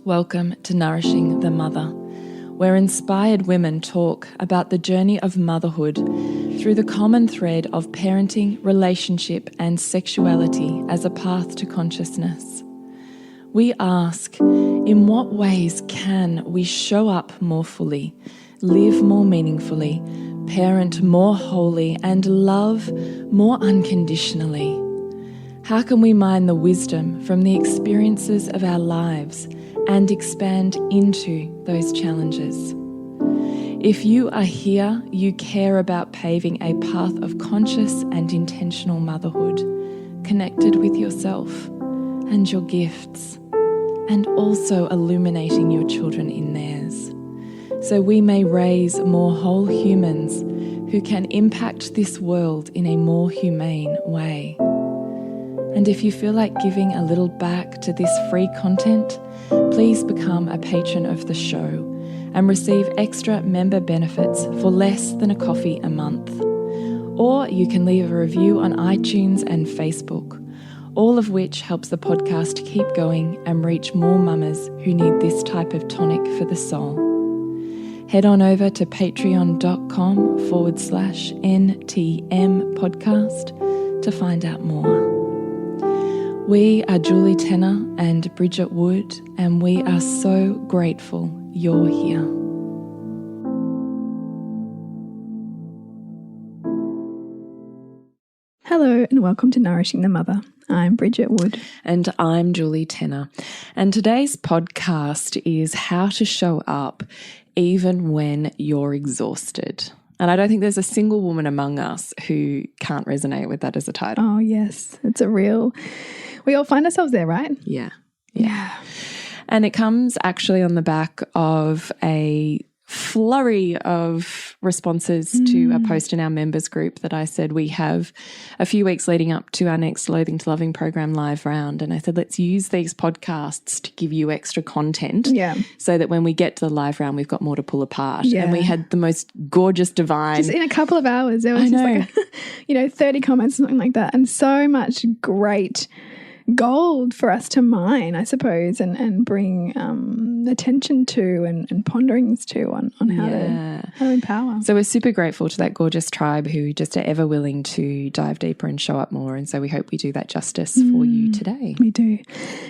Welcome to Nourishing the Mother, where inspired women talk about the journey of motherhood through the common thread of parenting, relationship, and sexuality as a path to consciousness. We ask, in what ways can we show up more fully, live more meaningfully, parent more wholly, and love more unconditionally? How can we mine the wisdom from the experiences of our lives and expand into those challenges? If you are here, you care about paving a path of conscious and intentional motherhood, connected with yourself and your gifts, and also illuminating your children in theirs, so we may raise more whole humans who can impact this world in a more humane way. And if you feel like giving a little back to this free content, please become a patron of the show and receive extra member benefits for less than a coffee a month. Or you can leave a review on iTunes and Facebook, all of which helps the podcast keep going and reach more mamas who need this type of tonic for the soul. Head on over to patreon.com/NTM podcast to find out more. We are Julie Tenner and Bridget Wood, and we are so grateful you're here. Hello and welcome to Nourishing the Mother. I'm Bridget Wood. And I'm Julie Tenner. And today's podcast is how to show up even when you're exhausted. And I don't think there's a single woman among us who can't resonate with that as a title. Oh, yes. We all find ourselves there, right? Yeah. And it comes actually on the back of a flurry of responses to a post in our members group that I said we have a few weeks leading up to our next Loathing to Loving program live round. And I said, let's use these podcasts to give you extra content so that when we get to the live round, we've got more to pull apart. Yeah. And we had the most gorgeous, divine. Just in a couple of hours, there was just like, 30 comments, something like that. And so much great gold for us to mine, I suppose, and bring attention to and ponderings to on how to empower. So we're super grateful to that gorgeous tribe who just are ever willing to dive deeper and show up more. And so we hope we do that justice for you today. We do.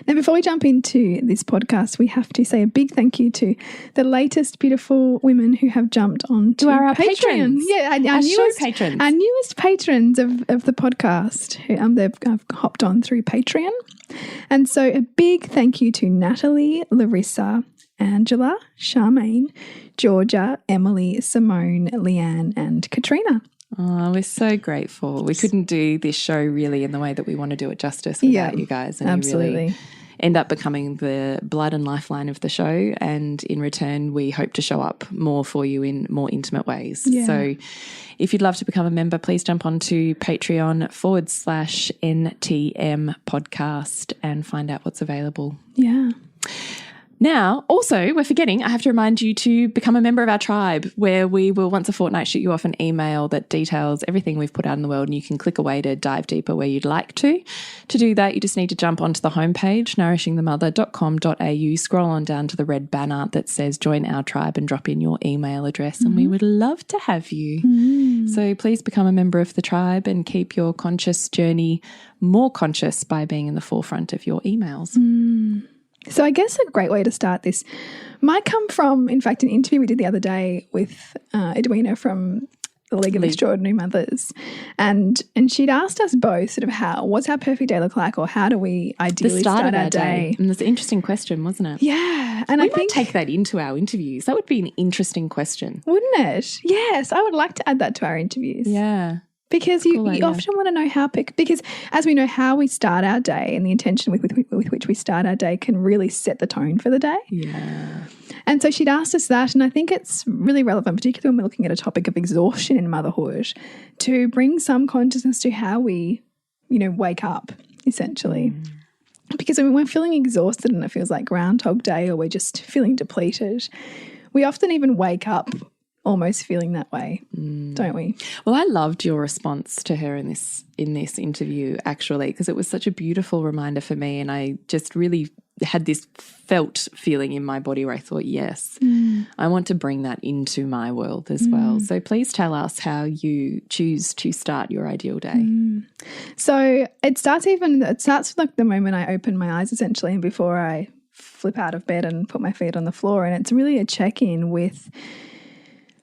Now, before we jump into this podcast, we have to say a big thank you to the latest beautiful women who have jumped on to our Patreon. patrons. Yeah, our newest patrons. Our newest patrons of the podcast. They've hopped on through Patreon. And so a big thank you to Natalie, Larissa, Angela, Charmaine, Georgia, Emily, Simone, Leanne, and Katrina. Oh, we're so grateful. We couldn't do this show really in the way that we want to do it justice without you guys. And absolutely. You really end up becoming the blood and lifeline of the show. And in return, we hope to show up more for you in more intimate ways. Yeah. So if you'd love to become a member, please jump onto Patreon/NTM podcast and find out what's available. Yeah. Now, also, we're forgetting, I have to remind you to become a member of our tribe, where we will once a fortnight shoot you off an email that details everything we've put out in the world, and you can click away to dive deeper where you'd like to. To do that, you just need to jump onto the homepage, nourishingthemother.com.au, scroll on down to the red banner that says join our tribe and drop in your email address, and we would love to have you. So please become a member of the tribe and keep your conscious journey more conscious by being in the forefront of your emails. So I guess a great way to start this might come from, in fact, an interview we did the other day with Edwina from the League of Extraordinary Mothers. And she'd asked us both sort of what's our perfect day look like, or how do we ideally start our day? And that's an interesting question, wasn't it? Yeah. And I think take that into our interviews. That would be an interesting question. Wouldn't it? Yes. I would like to add that to our interviews. Yeah. Because you often want to know because as we know, how we start our day and the intention with which we start our day can really set the tone for the day. Yeah. And so she'd asked us that, and I think it's really relevant, particularly when we're looking at a topic of exhaustion in motherhood, to bring some consciousness to how we, wake up, essentially. Because when we're feeling exhausted and it feels like Groundhog Day, or we're just feeling depleted, we often even wake up almost feeling that way, don't we? Well, I loved your response to her in this interview, actually, because it was such a beautiful reminder for me, and I just really had this felt feeling in my body where I thought, yes, I want to bring that into my world as well. So please tell us how you choose to start your ideal day. So it starts like the moment I open my eyes, essentially, and before I flip out of bed and put my feet on the floor. And it's really a check-in with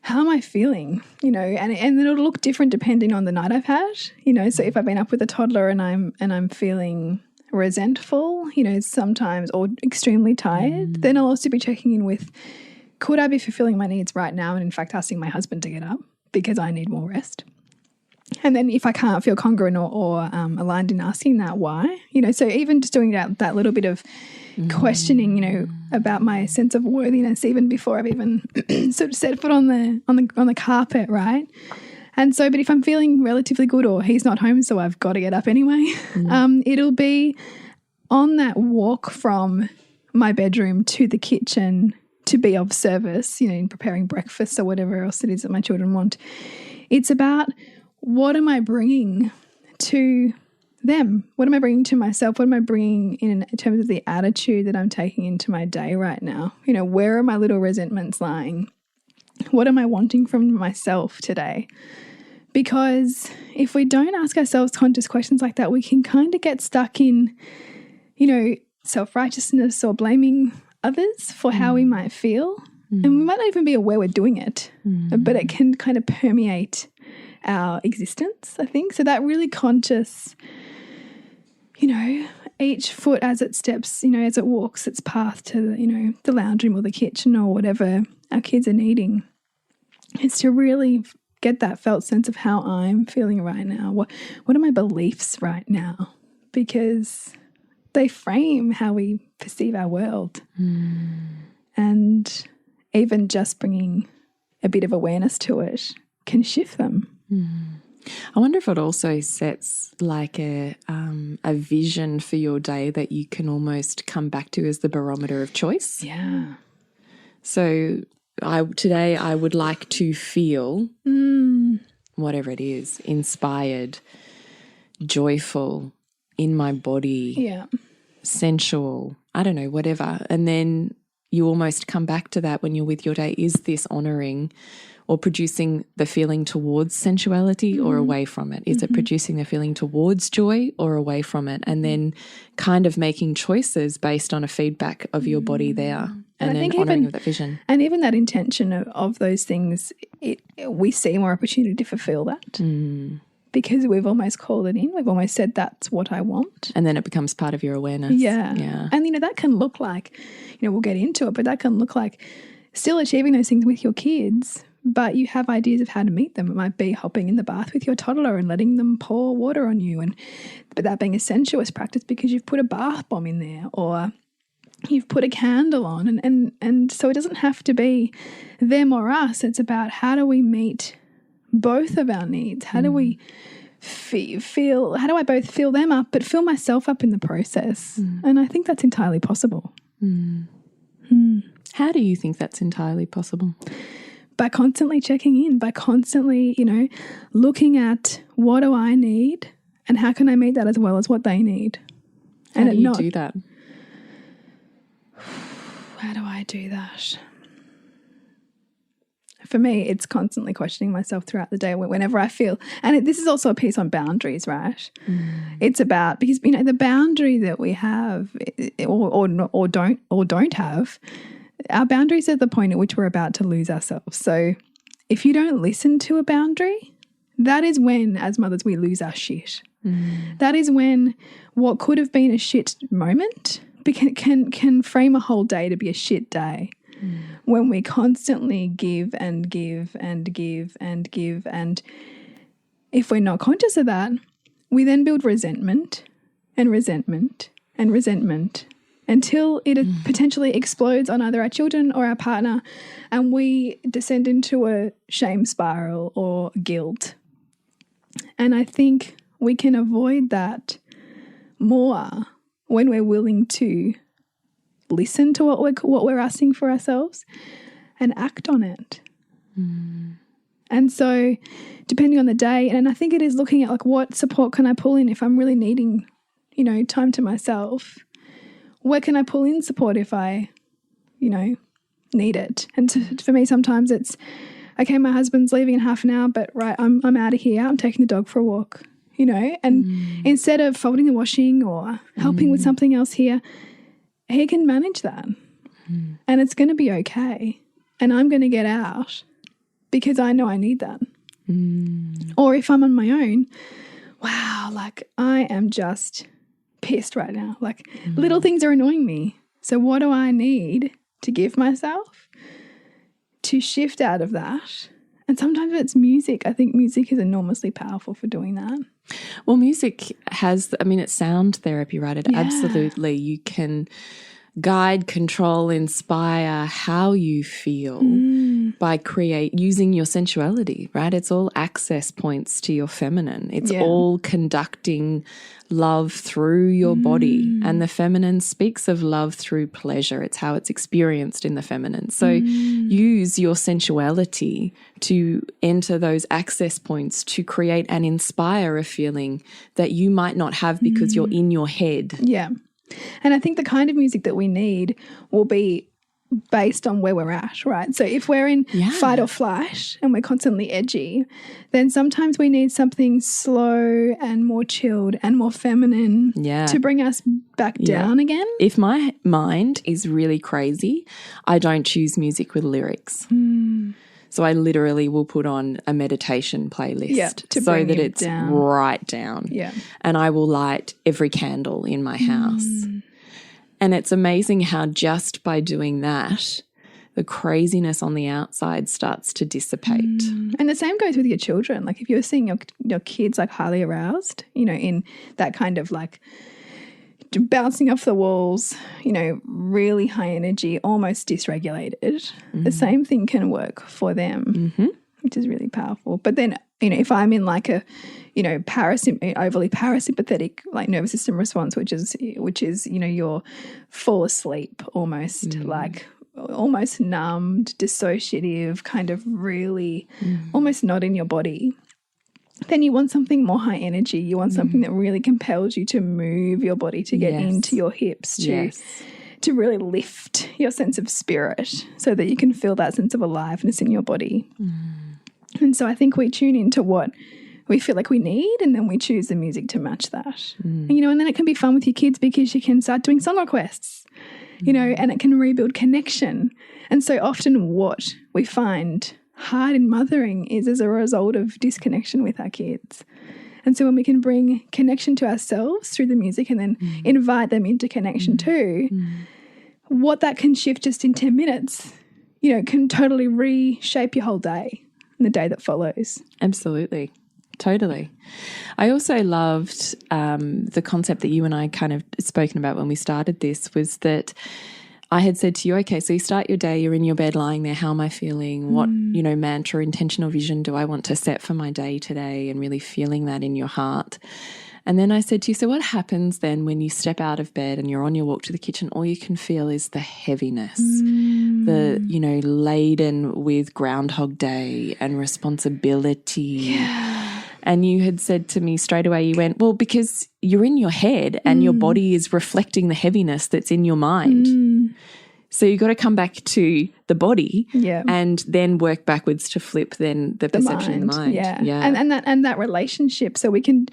how am I feeling, and then it'll look different depending on the night I've had, So if I've been up with a toddler and I'm feeling resentful, sometimes, or extremely tired, then I'll also be checking in with, could I be fulfilling my needs right now? And in fact, asking my husband to get up because I need more rest. And then if I can't feel congruent or aligned in asking that, why? So even just doing that little bit of questioning, about my sense of worthiness, even before I've even sort of set foot on the carpet, right? And so, but if I'm feeling relatively good, or he's not home, so I've got to get up anyway, it'll be on that walk from my bedroom to the kitchen to be of service, in preparing breakfast or whatever else it is that my children want. It's about, what am I bringing to them? What am I bringing to myself? What am I bringing in terms of the attitude that I'm taking into my day right now? Where are my little resentments lying? What am I wanting from myself today? Because if we don't ask ourselves conscious questions like that, we can kind of get stuck in, self-righteousness or blaming others for how we might feel. And we might not even be aware we're doing it, but it can kind of permeate our existence, I think. So that really conscious, each foot as it steps, as it walks its path to, the lounge room or the kitchen or whatever our kids are needing, is to really get that felt sense of how I'm feeling right now. What are my beliefs right now? Because they frame how we perceive our world. And even just bringing a bit of awareness to it can shift them. I wonder if it also sets like a vision for your day that you can almost come back to as the barometer of choice. Yeah. So today I would like to feel whatever it is, inspired, joyful, in my body, sensual, I don't know, whatever. And then you almost come back to that when you're with your day. Is this honouring or producing the feeling towards sensuality or away from it? Is it producing the feeling towards joy or away from it? And then kind of making choices based on a feedback of your body there, and then honouring of that vision. And even that intention of those things, we see more opportunity to fulfill that. Because we've almost called it in. We've almost said that's what I want. And then it becomes part of your awareness. Yeah. And, that can look like, we'll get into it, but that can look like still achieving those things with your kids, but you have ideas of how to meet them. It might be hopping in the bath with your toddler and letting them pour water on you, but that being a sensuous practice because you've put a bath bomb in there or you've put a candle on. And so it doesn't have to be them or us. It's about how do we meet both of our needs? How do we feel, how do I both fill them up but fill myself up in the process? And I think that's entirely possible. How do you think that's entirely possible? By constantly checking in, by constantly, looking at what do I need and how can I meet that as well as what they need. How do you do that? How do I do that? For me, it's constantly questioning myself throughout the day whenever I feel, and this is also a piece on boundaries, right? It's about, because, the boundary that we have or don't have, our boundaries are the point at which we're about to lose ourselves. So if you don't listen to a boundary, that is when, as mothers, we lose our shit. That is when what could have been a shit moment can frame a whole day to be a shit day. When we constantly give and give and give and give, and if we're not conscious of that, we then build resentment and resentment and resentment until it potentially explodes on either our children or our partner, and we descend into a shame spiral or guilt. And I think we can avoid that more when we're willing to listen to what we're asking for ourselves and act on it. And so depending on the day, and I think it is looking at like what support can I pull in if I'm really needing, time to myself. where can I pull in support if I, need it? And for me, sometimes it's, okay, my husband's leaving in half an hour, but right, I'm out of here. I'm taking the dog for a walk, and instead of folding the washing or helping with something else here, he can manage that and it's going to be okay. And I'm going to get out because I know I need that. Or if I'm on my own, wow, like I am just pissed right now. Like little things are annoying me. So what do I need to give myself to shift out of that? And sometimes it's music. I think music is enormously powerful for doing that. Well, music has, it's sound therapy, right? It absolutely, you can guide, control, inspire how you feel by using your sensuality, right? It's all access points to your feminine. It's all conducting love through your body. And the feminine speaks of love through pleasure. It's how it's experienced in the feminine. So use your sensuality to enter those access points to create and inspire a feeling that you might not have because you're in your head. Yeah. And I think the kind of music that we need will be based on where we're at, right? So if we're in fight or flight and we're constantly edgy, then sometimes we need something slow and more chilled and more feminine to bring us back down again. If my mind is really crazy, I don't choose music with lyrics. So I literally will put on a meditation playlist so that it's right down. Yeah. And I will light every candle in my house. And it's amazing how just by doing that, the craziness on the outside starts to dissipate. And the same goes with your children. Like if you're seeing your kids like highly aroused, in that kind of like bouncing off the walls, really high energy, almost dysregulated, the same thing can work for them, which is really powerful. But then, if I'm in like a, overly parasympathetic like nervous system response, which is, you're fall asleep almost like almost numbed, dissociative, kind of really almost not in your body, then you want something more high energy. You want something that really compels you to move your body, to get into your hips, to really lift your sense of spirit so that you can feel that sense of aliveness in your body. And so I think we tune into what we feel like we need and then we choose the music to match that. And, and then it can be fun with your kids because you can start doing song requests, and it can rebuild connection. And so often what we find hard in mothering is as a result of disconnection with our kids. And so when we can bring connection to ourselves through the music and then invite them into connection too, what that can shift just in 10 minutes, can totally reshape your whole day and the day that follows. Absolutely. Totally. I also loved the concept that you and I kind of spoken about when we started this, was that I had said to you, okay, so you start your day, you're in your bed lying there, how am I feeling? What, mantra, intentional vision do I want to set for my day today? And really feeling that in your heart. And then I said to you, so what happens then when you step out of bed and you're on your walk to the kitchen, all you can feel is the heaviness, the, laden with Groundhog Day and responsibility. And you had said to me straight away, you went, well, because you're in your head and your body is reflecting the heaviness that's in your mind. So you've got to come back to the body and then work backwards to flip then the perception in the mind. And that relationship. So we can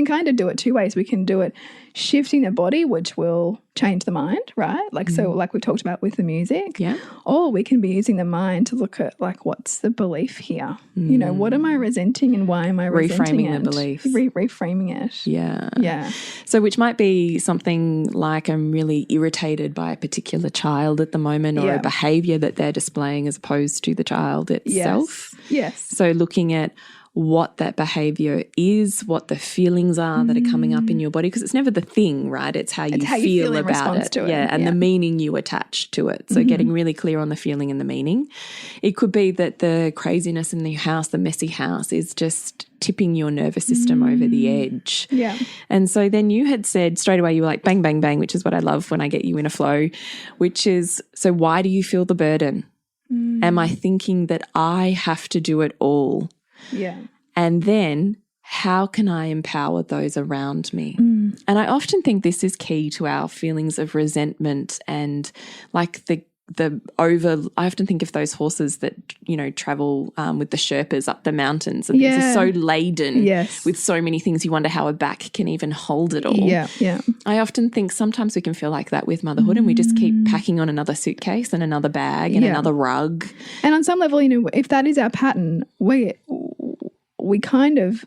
kind of do it two ways. We can do it shifting the body, which will change the mind, right? Like so like we talked about with the music. Yeah. Or we can be using the mind to look at like what's the belief here? What am I resenting and why am I resenting it? Reframing the belief. Reframing it. Yeah. Yeah. So which might be something like I'm really irritated by a particular child at the moment or a behaviour that they're displaying as opposed to the child itself. Yes. So looking at what that behaviour is, what the feelings are that are coming up in your body, because it's never the thing, right? It's how you feel about it. And the meaning you attach to it. So getting really clear on the feeling and the meaning. It could be that the craziness in the house, the messy house, is just tipping your nervous system over the edge. Yeah. And so then you had said straight away, you were like, bang, bang, bang, which is what I love when I get you in a flow, which is, so why do you feel the burden? Am I thinking that I have to do it all? Yeah. And then how can I empower those around me? And I often think this is key to our feelings of resentment and like I often think of those horses that, you know, travel with the Sherpas up the mountains and things are so laden with so many things. You wonder how a back can even hold it all. Yeah, yeah. I often think sometimes we can feel like that with motherhood and we just keep packing on another suitcase and another bag and another rug. And on some level, you know, if that is our pattern, we kind of,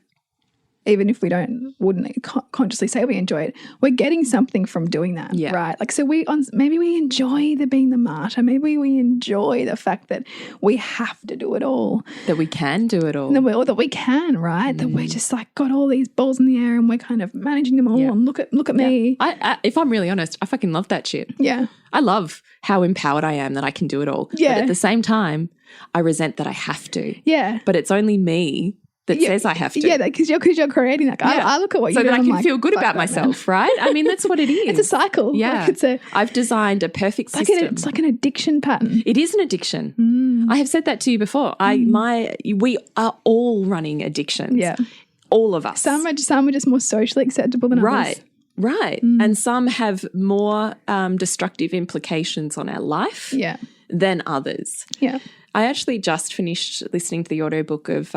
even if we wouldn't consciously say we enjoy it, we're getting something from doing that, right? Like, so maybe we enjoy being the martyr. Maybe we enjoy the fact that we have to do it all. That we can do it all. That we can, right? That we're just like got all these balls in the air and we're kind of managing them all and look at me. I, if I'm really honest, I fucking love that shit. Yeah. I love how empowered I am that I can do it all. Yeah. But at the same time, I resent that I have to. Yeah. But it's only me that says I have to. Yeah, because you're creating that. I look at what you're doing. So that I can feel good about myself, right? I mean, that's what it is. It's a cycle. Yeah. Like I've designed a perfect system. It's like an addiction pattern. It is an addiction. I have said that to you before. We are all running addictions. Yeah. All of us. Some are just more socially acceptable than others. Right. And some have more destructive implications on our life than others. Yeah. I actually just finished listening to the audiobook of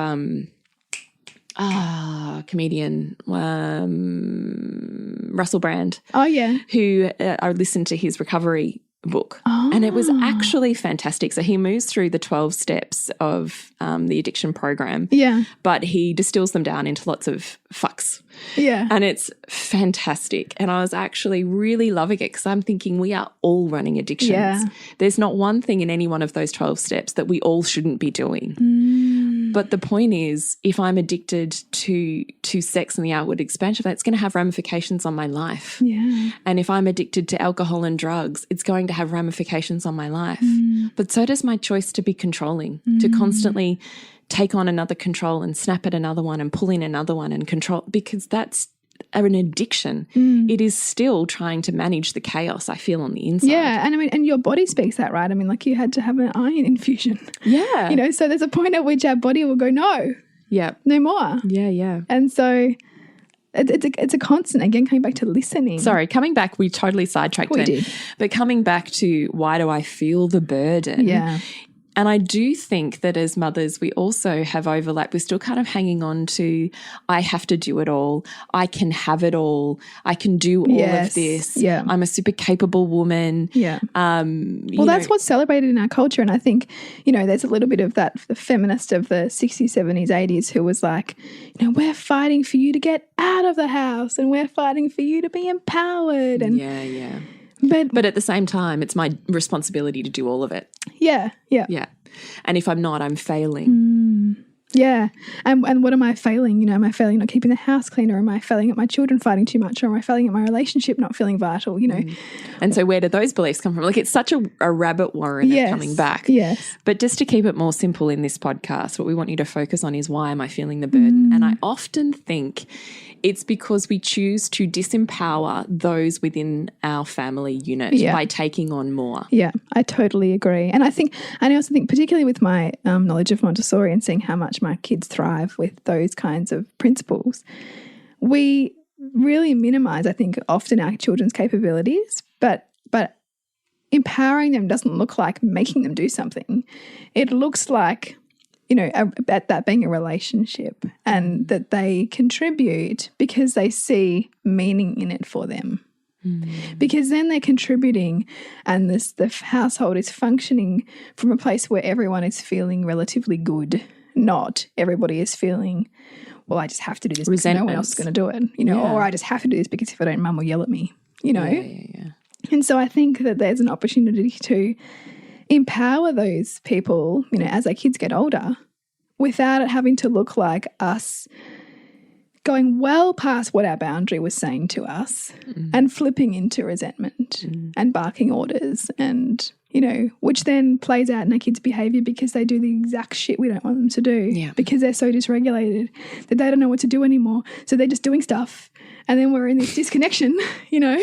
comedian Russell Brand. Oh, yeah. Who I listened to his recovery book and it was actually fantastic. So he moves through the 12 steps of the addiction program. Yeah. But he distills them down into lots of fucks. Yeah. And it's fantastic. And I was actually really loving it because I'm thinking we are all running addictions. Yeah. There's not one thing in any one of those 12 steps that we all shouldn't be doing. But the point is, if I'm addicted to sex and the outward expansion of that, it's going to have ramifications on my life. Yeah. And if I'm addicted to alcohol and drugs, it's going to have ramifications on my life. But so does my choice to be controlling, to constantly take on another control and snap at another one and pull in another one and control, because that's an addiction. It is still trying to manage the chaos I feel on the inside. Yeah, and I mean, and your body speaks that, right? I mean, like you had to have an iron infusion. Yeah. You know, so there's a point at which our body will go, no. Yeah. No more. Yeah, yeah. And so it's a constant, again, coming back to listening. Sorry, coming back, we totally sidetracked We then. did. But coming back to why do I feel the burden? Yeah. And I do think that as mothers, we also have overlap. We're still kind of hanging on to, I have to do it all. I can have it all. I can do all of this. Yeah. I'm a super capable woman. Yeah. Well, that's what's celebrated in our culture. And I think, you know, there's a little bit of that, the feminist of the 60s, 70s, 80s who was like, you know, we're fighting for you to get out of the house and we're fighting for you to be empowered. And yeah. But at the same time, it's my responsibility to do all of it. Yeah. Yeah. And if I'm not, I'm failing. Yeah. And what am I failing? You know, am I failing not keeping the house clean, or am I failing at my children fighting too much, or am I failing at my relationship not feeling vital, you know? And so where do those beliefs come from? Like, it's such a rabbit warren of coming back. Yes. But just to keep it more simple in this podcast, what we want you to focus on is, why am I feeling the burden? And I often think it's because we choose to disempower those within our family unit by taking on more. Yeah, I totally agree. And I also think particularly with my knowledge of Montessori and seeing how much my kids thrive with those kinds of principles, we really minimize, I think, often our children's capabilities, but empowering them doesn't look like making them do something. It looks like, you know, that being a relationship, and that they contribute because they see meaning in it for them. Because then they're contributing, and the household is functioning from a place where everyone is feeling relatively good, not everybody is feeling, well, I just have to do this because no one else is going to do it, you know, or I just have to do this because if I don't, Mum will yell at me, you know. Yeah. And so I think that there's an opportunity to empower those people, you know, as our kids get older, without it having to look like us going well past what our boundary was saying to us and flipping into resentment and barking orders, and, you know, which then plays out in our kids' behaviour because they do the exact shit we don't want them to do because they're so dysregulated that they don't know what to do anymore. So they're just doing stuff, and then we're in this disconnection, you know,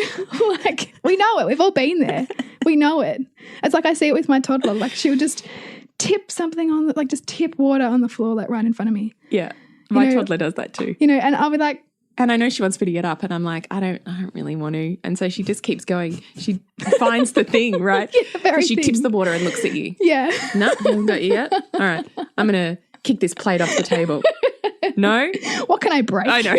like we know it. We've all been there. We know it. It's like I see it with my toddler. Like she'll just tip something on, just tip water on the floor, like right in front of me. Yeah. My toddler does that too. You know, and I'll be like, And I know she wants me to get up, and I'm like, I don't really want to. And so she just keeps going. She finds the thing, right? Yeah, very she thing. tips the water and looks at you. Yeah. No, haven't got you yet. All right, I'm going to kick this plate off the table. No? What can I break? I know.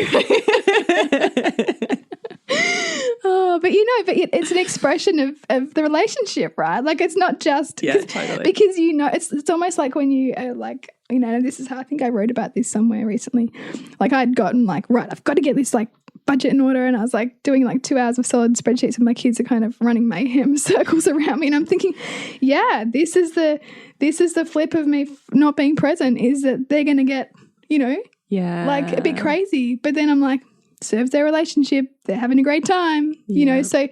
Oh, but it's an expression of the relationship, right? Like it's not just totally. because it's almost like when you are like, this is how I think I wrote about this somewhere recently. Like I'd gotten like, right, I've got to get this like budget in order, and I was like doing like 2 hours of solid spreadsheets, and my kids are kind of running mayhem circles around me, and I'm thinking, yeah, this is the flip of me not being present, is that they're going to get, like a bit crazy, but then I'm like, serves their relationship, they're having a great time, so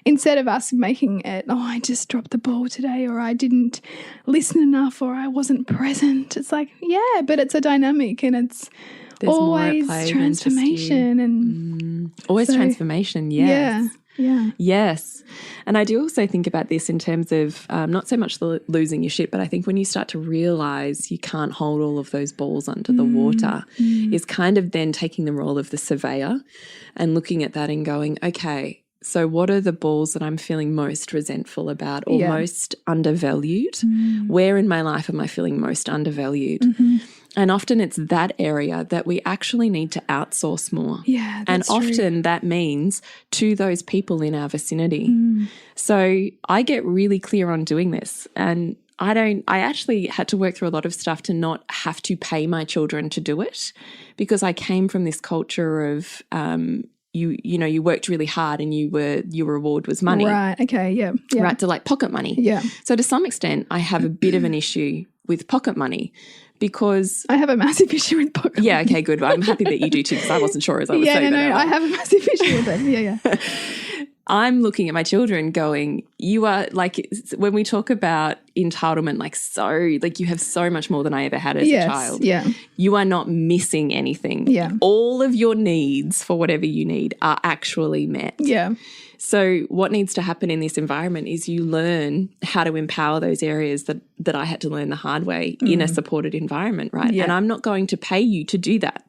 instead of us making it, I just dropped the ball today, or I didn't listen enough, or I wasn't present, it's like, yeah, but it's a dynamic, and it's There's always transformation and always transformation. Yes. Yeah. Yes. And I do also think about this in terms of not so much the losing your shit, but I think when you start to realize you can't hold all of those balls under the water is kind of then taking the role of the surveyor and looking at that and going, okay, so what are the balls that I'm feeling most resentful about or most undervalued? Where in my life am I feeling most undervalued? And often it's that area that we actually need to outsource more. Yeah, and that's often true. that means to those people in our vicinity. So I get really clear on doing this, and I actually had to work through a lot of stuff to not have to pay my children to do it, because I came from this culture of you worked really hard and your reward was money. Right. Okay. Yeah. Right. To like pocket money. Yeah. So to some extent I have a bit of an issue with pocket money, because I have a massive issue with pocket money. Yeah, okay, good. I'm happy that you do too, because I wasn't sure as I was saying that. I have a massive issue with it. Yeah. I'm looking at my children going, you are like, when we talk about entitlement, like you have so much more than I ever had as a child. Yeah. You are not missing anything. Yeah. All of your needs for whatever you need are actually met. Yeah. So what needs to happen in this environment is you learn how to empower those areas that I had to learn the hard way in a supported environment, right? Yeah. And I'm not going to pay you to do that.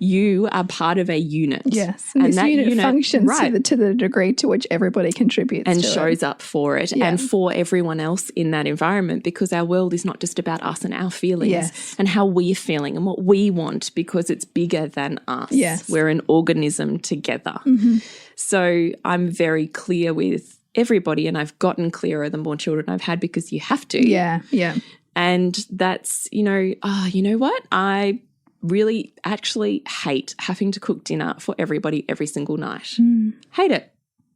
You are part of a unit. Yes. And this that unit functions to the degree to which everybody contributes and to shows up for it and for everyone else in that environment, because our world is not just about us and our feelings and how we're feeling and what we want, because it's bigger than us. Yes. We're an organism together. So I'm very clear with everybody, and I've gotten clearer the more children I've had, because you have to. Yeah. Yeah. And that's, you know what? I really actually hate having to cook dinner for everybody every single night. Hate it.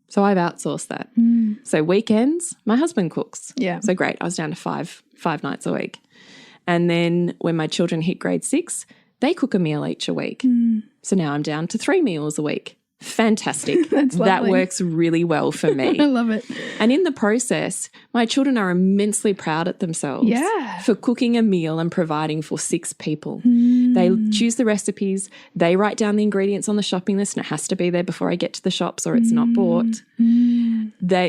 So I've outsourced that. So weekends, my husband cooks. Yeah. So great. I was down to five nights a week. And then when my children hit grade 6, they cook a meal each a week. So now I'm down to 3 meals a week. Fantastic. That's lovely. That works really well for me. I love it. And in the process, my children are immensely proud of themselves for cooking a meal and providing for 6 people. They choose the recipes. They write down the ingredients on the shopping list, and it has to be there before I get to the shops or it's not bought.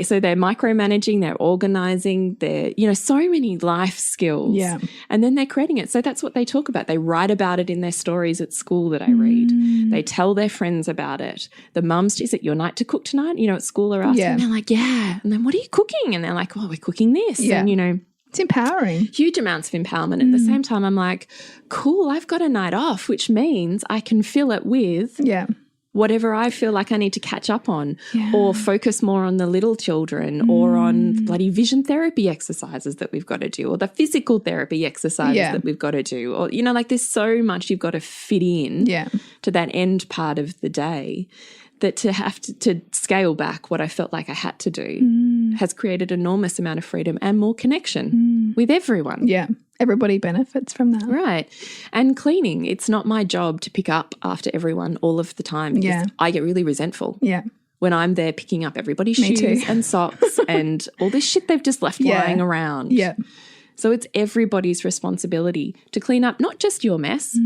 So they're micromanaging, they're organizing, they're, so many life skills. Yeah. And then they're creating it. So that's what they talk about. They write about it in their stories at school that I read. They tell their friends about it. The mums, is it your night to cook tonight? At school are asking. And they're like, yeah. And then what are you cooking? And they're like, we're cooking this. Yeah. And, it's empowering. Huge amounts of empowerment. At the same time, I'm like, cool, I've got a night off, which means I can fill it with whatever I feel like I need to catch up on or focus more on the little children or on the bloody vision therapy exercises that we've got to do or the physical therapy exercises that we've got to do. Or, there's so much you've got to fit in to that end part of the day, that to have to scale back what I felt like I had to do has created enormous amount of freedom and more connection with everyone. Yeah. Everybody benefits from that. Right. And cleaning, it's not my job to pick up after everyone all of the time. Yeah. I get really resentful. Yeah. When I'm there picking up everybody's shoes and socks and all this shit they've just left lying around. Yeah. So it's everybody's responsibility to clean up not just your mess,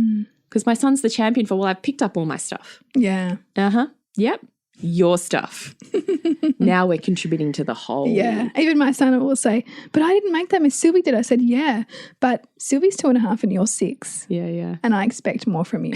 because my son's the champion for, I've picked up all my stuff. Yeah. Yep. Your stuff. Now we're contributing to the whole. Yeah. Even my son will say, but I didn't make that mess. Sylvie did. I said, yeah, but Sylvie's 2.5 and you're 6. Yeah. And I expect more from you.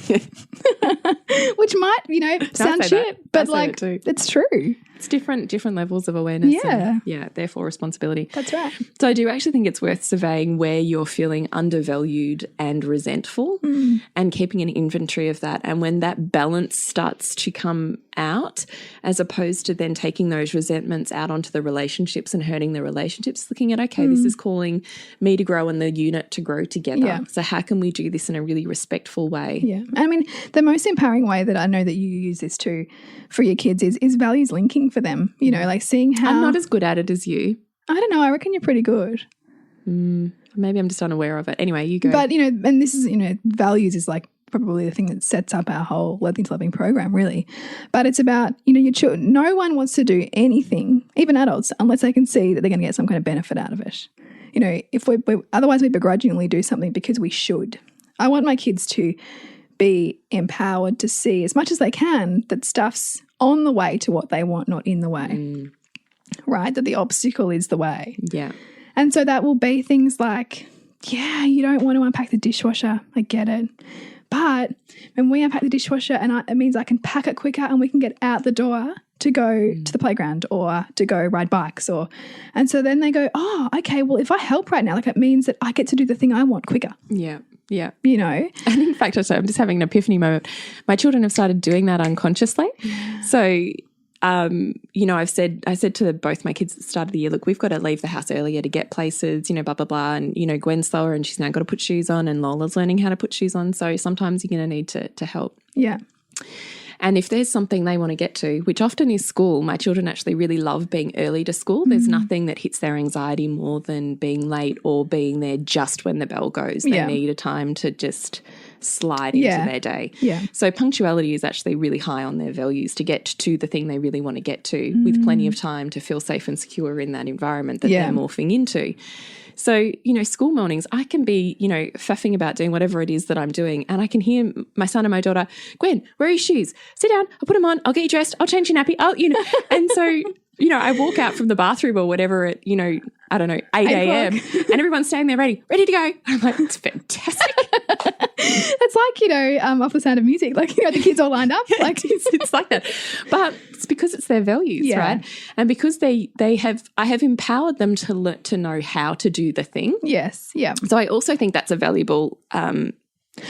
Which might, sound shit, but like it's true. It's different levels of awareness. Yeah. And, therefore responsibility. That's right. So I do actually think it's worth surveying where you're feeling undervalued and resentful and keeping an inventory of that. And when that balance starts to come out, as opposed to then taking those resentments out onto the relationships and hurting the relationships, looking at, okay, this is calling me to grow and the unit to grow together. Yeah. So how can we do this in a really respectful way? Yeah. I mean, the most empowering way that I know that you use this too for your kids is values linking for them, like seeing how. I'm not as good at it as you. I don't know. I reckon you're pretty good. Maybe I'm just unaware of it. Anyway, you go. But, and this is, values is like probably the thing that sets up our whole Learning to Loving program, really. But it's about, your children. No one wants to do anything, even adults, unless they can see that they're going to get some kind of benefit out of it. If otherwise we begrudgingly do something because we should. I want my kids to be empowered to see as much as they can that stuff's on the way to what they want, not in the way, right? That the obstacle is the way. Yeah. And so that will be things like, you don't want to unpack the dishwasher. I get it. But when we unpack the dishwasher it means I can pack it quicker and we can get out the door to go to the playground or to go ride bikes and so then they go, oh, okay, well, if I help right now, it means that I get to do the thing I want quicker. Yeah. Yeah. And in fact, I'm just having an epiphany moment. My children have started doing that unconsciously. Yeah. So, I said to both my kids at the start of the year, look, we've got to leave the house earlier to get places, blah, blah, blah. And, Gwen's slower and she's now got to put shoes on and Lola's learning how to put shoes on. So sometimes you're going to need to help. Yeah. And if there's something they want to get to, which often is school, my children actually really love being early to school. There's nothing that hits their anxiety more than being late or being there just when the bell goes. They need a time to just slide into their day. Yeah. So punctuality is actually really high on their values to get to the thing they really want to get to with plenty of time to feel safe and secure in that environment that they're morphing into. So, school mornings, I can be, faffing about doing whatever it is that I'm doing, and I can hear my son and my daughter, Gwen, where are your shoes? Sit down, I'll put them on, I'll get you dressed, I'll change your nappy, and so, I walk out from the bathroom or whatever at, I don't know, 8 a.m. and everyone's standing there ready to go. I'm like, it's fantastic. It's like, off The Sound of Music, like, the kids all lined up. Like it's like that. But it's because it's their values, right? And because I have empowered them to know how to do the thing. Yes, yeah. So I also think that's a valuable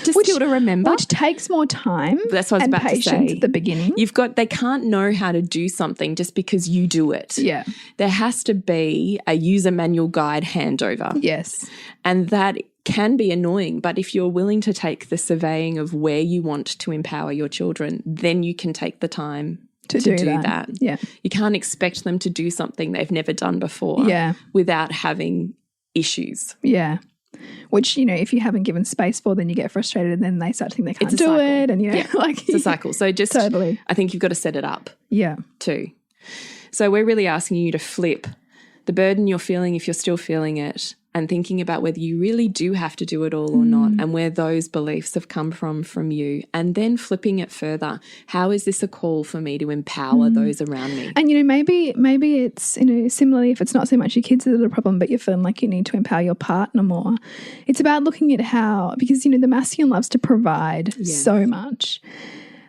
skill to remember. Which takes more time. That's what I was about to say. At the beginning. They can't know how to do something just because you do it. Yeah. There has to be a user manual guide handover. Yes. And that can be annoying, but if you're willing to take the surveying of where you want to empower your children, then you can take the time to do that. Yeah. You can't expect them to do something they've never done before without having issues. Yeah. Which, if you haven't given space for, then you get frustrated and then they start to think they can't do it. And, it's a cycle. So just totally. I think you've got to set it up too. So we're really asking you to flip the burden you're feeling if you're still feeling it and thinking about whether you really do have to do it all or not and where those beliefs have come from you, and then flipping it further. How is this a call for me to empower those around me? And, maybe it's, similarly, if it's not so much your kids that are the problem, but you're feeling like you need to empower your partner more. It's about looking at how, because, the masculine loves to provide so much.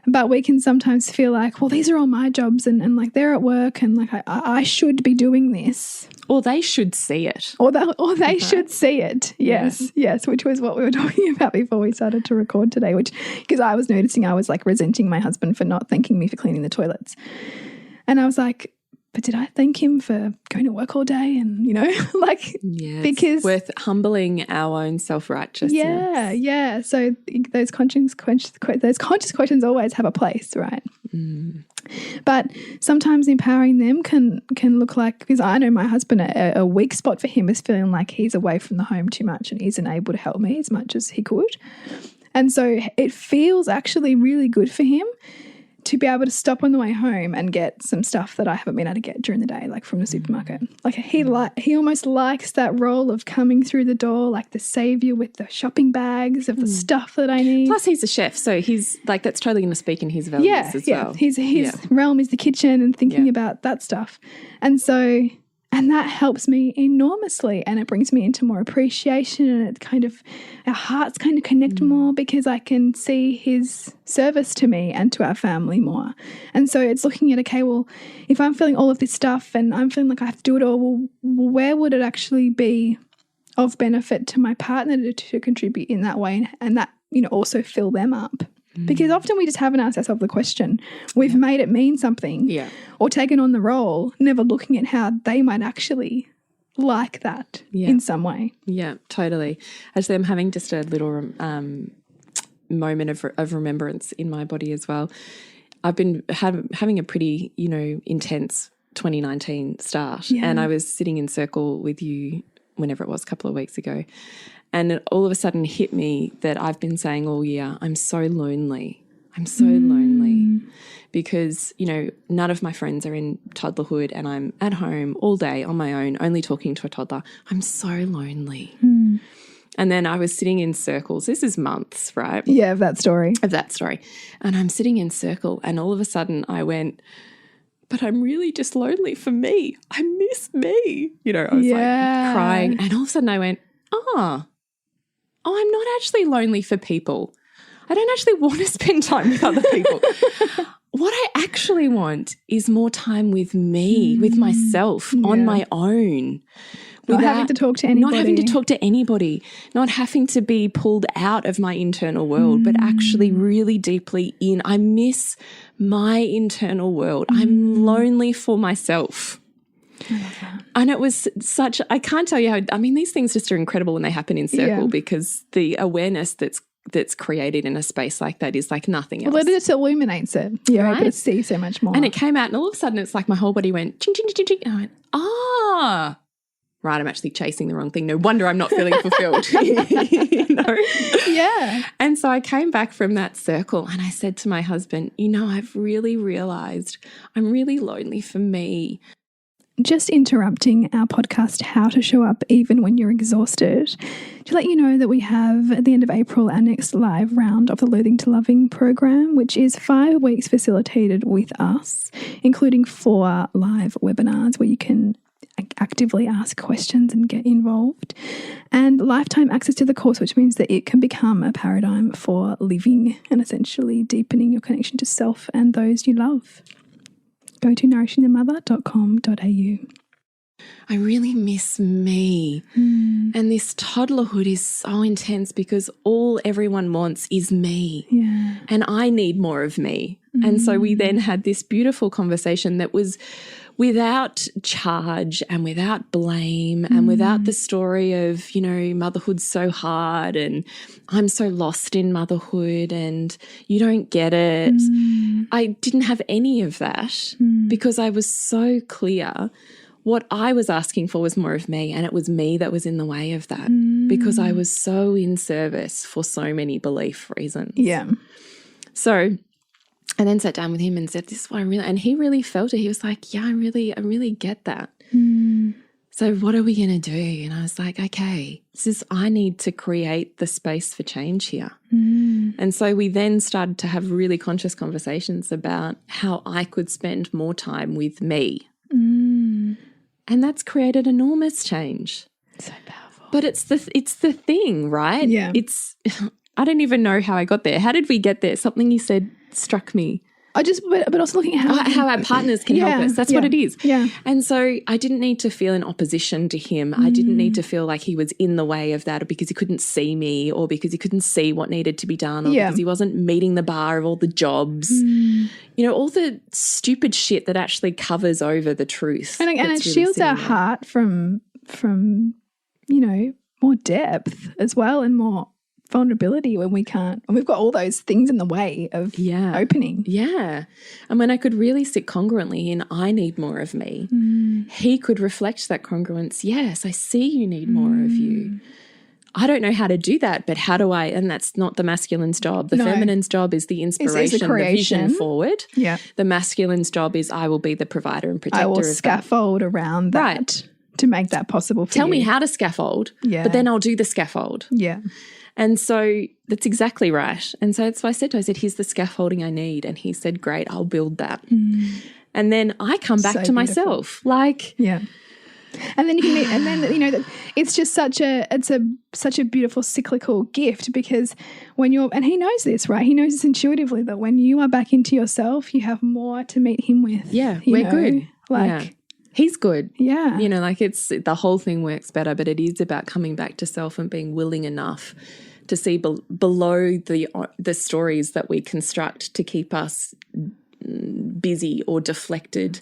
But we can sometimes feel like, well, these are all my jobs and like they're at work and like I should be doing this. Or they should see it. Or they should see it. Yes, yes, which was what we were talking about before we started to record today, because I was noticing I was like resenting my husband for not thanking me for cleaning the toilets. And I was like, but did I thank him for going to work all day? And, because it's worth humbling our own self-righteousness. Yeah. So those conscious questions always have a place, right? But sometimes empowering them can look like, because I know my husband, a weak spot for him is feeling like he's away from the home too much and isn't able to help me as much as he could. And so it feels actually really good for him to be able to stop on the way home and get some stuff that I haven't been able to get during the day, like from the supermarket. Like he almost likes that role of coming through the door, like the saviour with the shopping bags of the stuff that I need. Plus he's a chef, so he's like, that's totally going to speak in his values as well. His realm is the kitchen and thinking about that stuff. And so And that helps me enormously, and it brings me into more appreciation, and it kind of, our hearts kind of connect more because I can see his service to me and to our family more. And so it's looking at, okay, well, if I'm feeling all of this stuff and I'm feeling like I have to do it all, well, where would it actually be of benefit to my partner to contribute in that way, and that, you know, also fill them up? Because often we just haven't asked ourselves the question. We've made it mean something or taken on the role, never looking at how they might actually like that in some way. Yeah, totally. Actually, I'm having just a little moment of remembrance in my body as well. I've been having a pretty, you know, intense 2019 start, and I was sitting in circle with you whenever it was, a couple of weeks ago. And it all of a sudden hit me that I've been saying all year, I'm so lonely. I'm so lonely because, you know, none of my friends are in toddlerhood and I'm at home all day on my own, only talking to a toddler. I'm so lonely. And then I was sitting in circles. This is months, right? Yeah, of that story. And I'm sitting in circle and all of a sudden I went, but I'm really just lonely for me. I miss me. You know, I was like crying. And all of a sudden I went, I'm not actually lonely for people. I don't actually want to spend time with other people. What I actually want is more time with me, with myself, on my own. Not having to talk to anybody. Not having to talk to anybody. Not having to be pulled out of my internal world, but actually really deeply in. I miss my internal world. I'm lonely for myself. I love that. And it was such, I can't tell you how, I mean, these things just are incredible when they happen in circle because the awareness that's created in a space like that is like nothing else. Well, it just illuminates it. You're able to see so much more. And it came out and all of a sudden it's like my whole body went ching, ching, ching, ching. And I went, right, I'm actually chasing the wrong thing. No wonder I'm not feeling fulfilled. You know? Yeah. And so I came back from that circle and I said to my husband, you know, I've really realised I'm really lonely for me. Just interrupting our podcast, How to Show Up Even When You're Exhausted, to let you know that we have at the end of April our next live round of the Loathing to Loving program, which is 5 weeks facilitated with us, including 4 live webinars where you can actively ask questions and get involved, and lifetime access to the course, which means that it can become a paradigm for living and essentially deepening your connection to self and those you love. Go to nourishingthemother.com.au. I really miss me. And this toddlerhood is so intense because all everyone wants is me. Yeah. And I need more of me. And so we then had this beautiful conversation that was without charge and without blame and without the story of, you know, motherhood's so hard and I'm so lost in motherhood and you don't get it. I didn't have any of that because I was so clear what I was asking for was more of me, and it was me that was in the way of that because I was so in service for so many belief reasons. Yeah. So I then sat down with him and said, this is what I really, and he really felt it. He was like, yeah, I really get that. So what are we going to do? And I was like, okay, I need to create the space for change here. And so we then started to have really conscious conversations about how I could spend more time with me. And that's created enormous change. So powerful. But it's the thing, right? Yeah. I don't even know how I got there. How did we get there? Something you said struck me. But also looking at how our partners can help us. That's what it is. Yeah. And so I didn't need to feel in opposition to him. I didn't need to feel like he was in the way of that, or because he couldn't see me, or because he couldn't see what needed to be done, or because he wasn't meeting the bar of all the jobs. You know, all the stupid shit that actually covers over the truth. And it really shields our heart from, you know, more depth as well, and more vulnerability when we can't, and we've got all those things in the way of opening. Yeah. And when I could really sit congruently in I need more of me, he could reflect that congruence. Yes, I see you need more of you. I don't know how to do that, but how do I? And that's not the masculine's job. The feminine's job is the inspiration, the vision forward. Yeah. The masculine's job is I will be the provider and protector I will of scaffold around that. Right. To make that possible for Tell you. me how to scaffold, but then I'll do the scaffold. Yeah. And so that's exactly right. And so that's what I said to him. I said, here's the scaffolding I need. And he said, great, I'll build that. And then I come back to myself like, And then you can meet, and then, you know, that it's just such a beautiful cyclical gift, because when you're, and he knows this, right? He knows this intuitively, that when you are back into yourself, you have more to meet him with. Yeah, we're good. Like, he's good. Yeah. You know, like it's the whole thing works better, but it is about coming back to self and being willing enough to see below the stories that we construct to keep us busy or deflected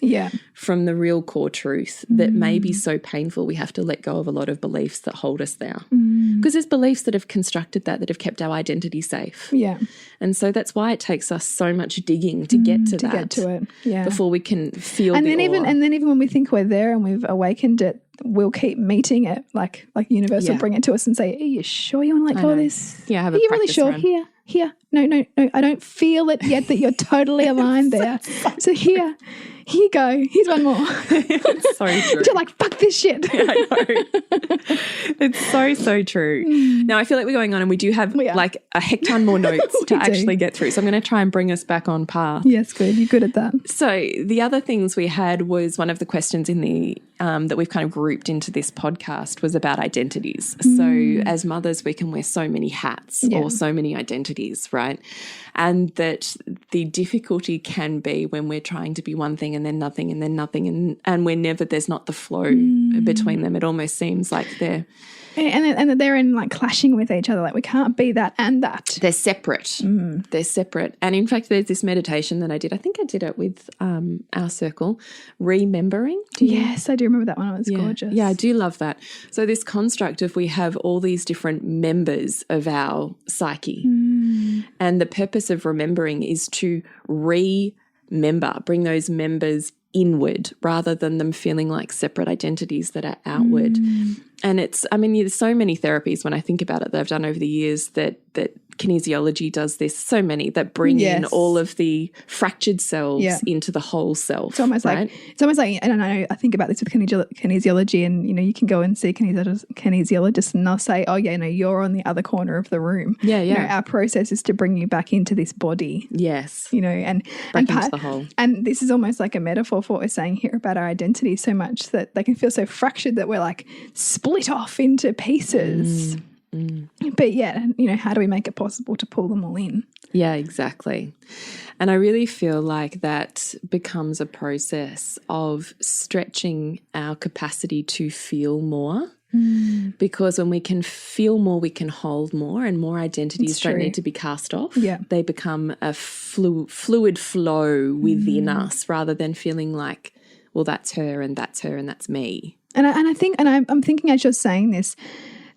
from the real core truth that may be so painful we have to let go of a lot of beliefs that hold us there. Because there's beliefs that have constructed that have kept our identity safe. Yeah. And so that's why it takes us so much digging to get to that. Get to it. Yeah. Before we can feel and the then awe. even when we think we're there and we've awakened it, we'll keep meeting it, like universe will bring it to us and say, are you sure you want to let go of this? Yeah, have are a you really sure? run. Here. No, I don't feel it yet that you're totally aligned there. So here you go. Here's one more. It's so true. You're like, fuck this shit. Yeah, I know. It's so true. Now, I feel like we're going on and we do have like a heck ton more notes to actually get through. So I'm going to try and bring us back on path. Yes, good. You're good at that. So the other things we had was one of the questions in the that we've kind of grouped into this podcast was about identities. So as mothers, we can wear so many hats or so many identities, right? And that the difficulty can be when we're trying to be one thing and then nothing and then nothing, and there's not the flow between them. It almost seems like they're and they're in like clashing with each other. Like we can't be that and that. They're separate. They're separate. And in fact, there's this meditation that I did. I think I did it with our circle, remembering. Yes, I do remember that one. It was gorgeous. Yeah, I do love that. So this construct of we have all these different members of our psyche, and the purpose of remembering is to remember, bring those members inward rather than them feeling like separate identities that are outward. And there's so many therapies when I think about it that I've done over the years that kinesiology does this, so many that bring in all of the fractured selves into the whole self. It's almost like, and I think about this with kinesiology, and, you know, you can go and see kinesiologists and they'll say, oh yeah, no, you're on the other corner of the room. Yeah. You know, our process is to bring you back into this body. Yes. You know, and into the whole. And this is almost like a metaphor for what we're saying here about our identity, so much that they can feel so fractured that we're like split off into pieces. But yeah, you know, how do we make it possible to pull them all in? Yeah, exactly. And I really feel like that becomes a process of stretching our capacity to feel more. Because when we can feel more, we can hold more, and more identities don't need to be cast off. Yeah. They become a fluid flow within us rather than feeling like, well, that's her and that's her and that's me. And I'm thinking as you're saying this,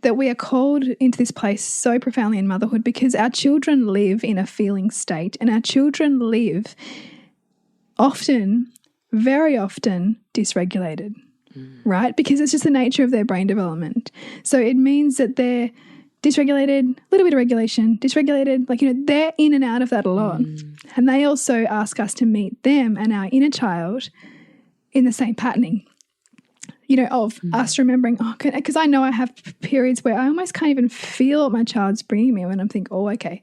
that we are called into this place so profoundly in motherhood because our children live in a feeling state, and our children live very often dysregulated, right? Because it's just the nature of their brain development. So it means that they're dysregulated, a little bit of regulation, dysregulated, like, you know, they're in and out of that a lot. And they also ask us to meet them and our inner child in the same patterning. You know, of us remembering, because I know I have periods where I almost can't even feel what my child's bringing me when I'm thinking, oh, okay,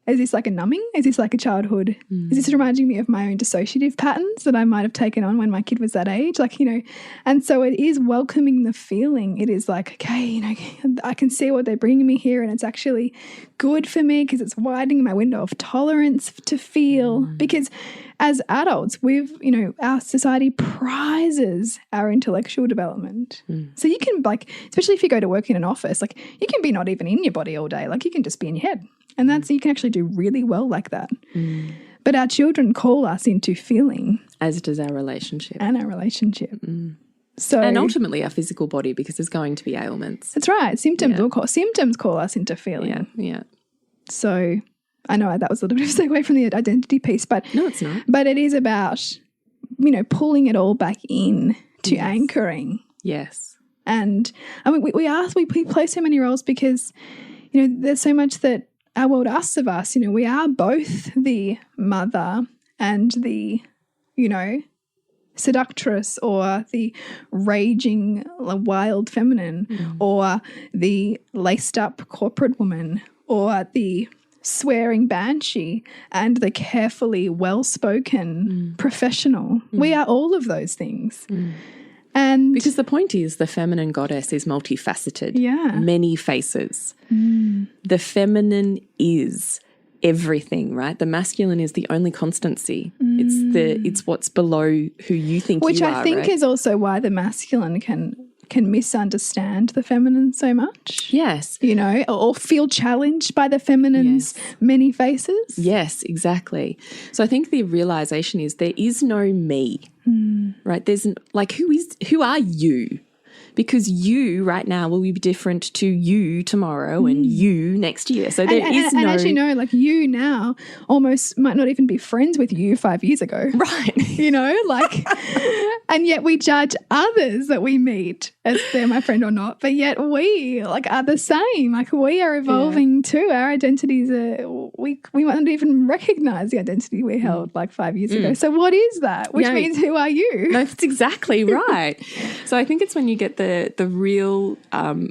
is this like a numbing? Is this like a childhood? Is this reminding me of my own dissociative patterns that I might have taken on when my kid was that age? Like, you know, and so it is welcoming the feeling. It is like, okay, you know, I can see what they're bringing me here, and it's actually good for me because it's widening my window of tolerance to feel. Because as adults, our society prizes our intellectual development. So you can, like, especially if you go to work in an office, like, you can be not even in your body all day. Like, you can just be in your head. And you can actually do really well like that. But our children call us into feeling. As does our relationship. And our relationship. And ultimately our physical body, because there's going to be ailments. That's right. Symptoms call us into feeling. Yeah. So I know that was a little bit of a segue from the identity piece, but no, it's not. But it is about, you know, pulling it all back in to anchoring. Yes. And I mean, we play so many roles because, you know, there's so much that our world asks of us. You know, we are both the mother and the, you know, seductress, or the raging wild feminine, or the laced up corporate woman, or the swearing banshee, and the carefully well-spoken professional. We are all of those things. And because the point is the feminine goddess is multifaceted. Yeah. Many faces. The feminine is everything, right? The masculine is the only constancy. It's what's below who you think which you are, I think right? is also why the masculine can misunderstand the feminine so much. Yes. You know, or feel challenged by the feminine's many faces. Yes, exactly. So I think the realization is there is no me, right? There's like, who are you? Because you right now will be different to you tomorrow and you next year. So there is no... And as you know, like you now almost might not even be friends with you 5 years ago. Right. You know, like, and yet we judge others that we meet as they're my friend or not. But yet we like are the same. Like we are evolving too. Our identities are, we might not even recognize the identity we held like 5 years ago. So what is that? Which means who are you? No, that's exactly right. So I think it's when you get the real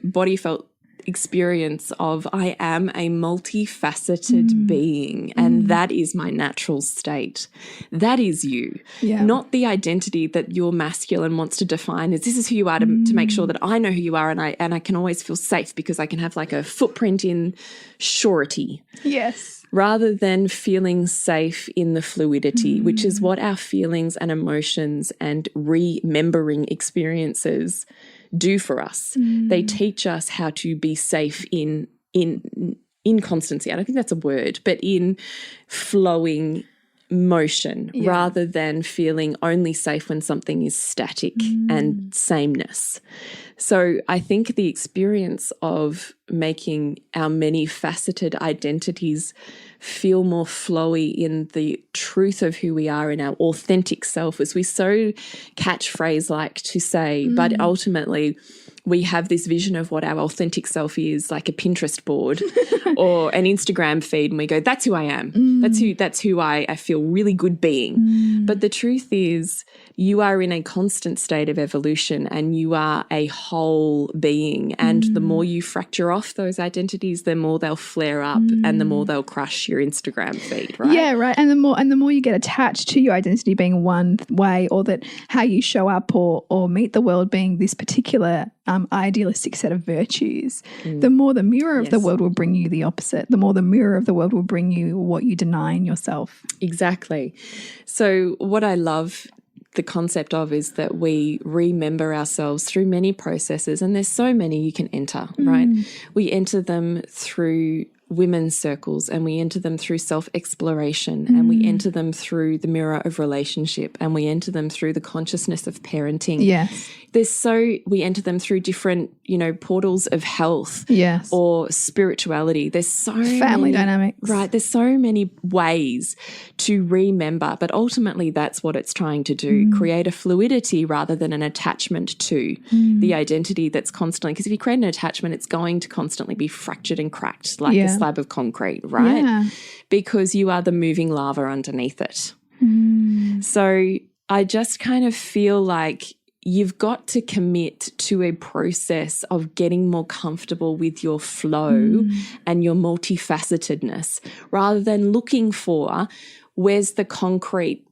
body felt experience of I am a multifaceted being and that is my natural state. That is you. Not the identity that your masculine wants to define as this is who you are to make sure that I know who you are and I can always feel safe because I can have like a footprint in surety. Yes. Rather than feeling safe in the fluidity, which is what our feelings and emotions and remembering experiences do for us. They teach us how to be safe in constancy. I don't think that's a word, but in flowing motion rather than feeling only safe when something is static and sameness. So I think the experience of making our many faceted identities feel more flowy in the truth of who we are in our authentic self, as we so catchphrase like to say, but ultimately we have this vision of what our authentic self is, like a Pinterest board or an Instagram feed, and we go, that's who I am. That's who I feel really good being. But the truth is you are in a constant state of evolution and you are a whole being. And the more you fracture off those identities, the more they'll flare up and the more they'll crush your Instagram feed, right? Yeah, right. And the more you get attached to your identity being one way, or that how you show up or meet the world being this particular idealistic set of virtues, the more the mirror of the world will bring you the opposite. The more the mirror of the world will bring you what you deny in yourself. Exactly. So what I love the concept of is that we remember ourselves through many processes, and there's so many you can enter, right? We enter them through women's circles and we enter them through self-exploration and we enter them through the mirror of relationship and we enter them through the consciousness of parenting. Yes. We enter them through different, portals of health or spirituality. There's so family dynamics. Right. There's so many ways to remember, but ultimately that's what it's trying to do, create a fluidity rather than an attachment to the identity that's constantly, because if you create an attachment, it's going to constantly be fractured and cracked like a slab of concrete, right? Yeah. Because you are the moving lava underneath it. So I just kind of feel like you've got to commit to a process of getting more comfortable with your flow and your multifacetedness rather than looking for where's the concrete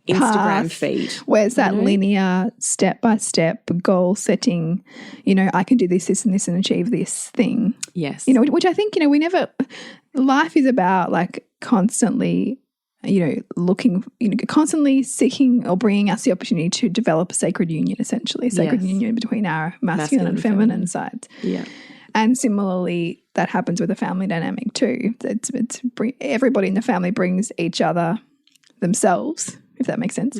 Instagram feed. Where's that linear step-by-step goal setting, I can do this, this and this and achieve this thing. Yes. Which I think, life is about like constantly, looking, constantly seeking or bringing us the opportunity to develop a sacred union, essentially, union between our masculine and feminine sides. Yeah. And similarly, that happens with a family dynamic too. Everybody in the family brings each other themselves, if that makes sense,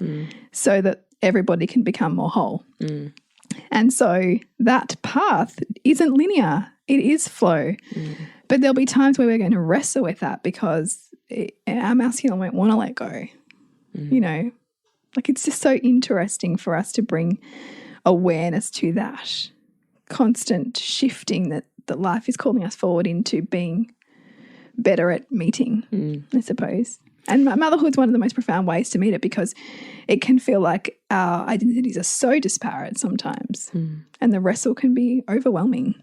so that everybody can become more whole. And so that path isn't linear. It is flow. But there'll be times where we're going to wrestle with that because our masculine won't want to let go. Like it's just so interesting for us to bring awareness to that constant shifting that life is calling us forward into being better at meeting, I suppose. And motherhood's one of the most profound ways to meet it because it can feel like our identities are so disparate sometimes and the wrestle can be overwhelming.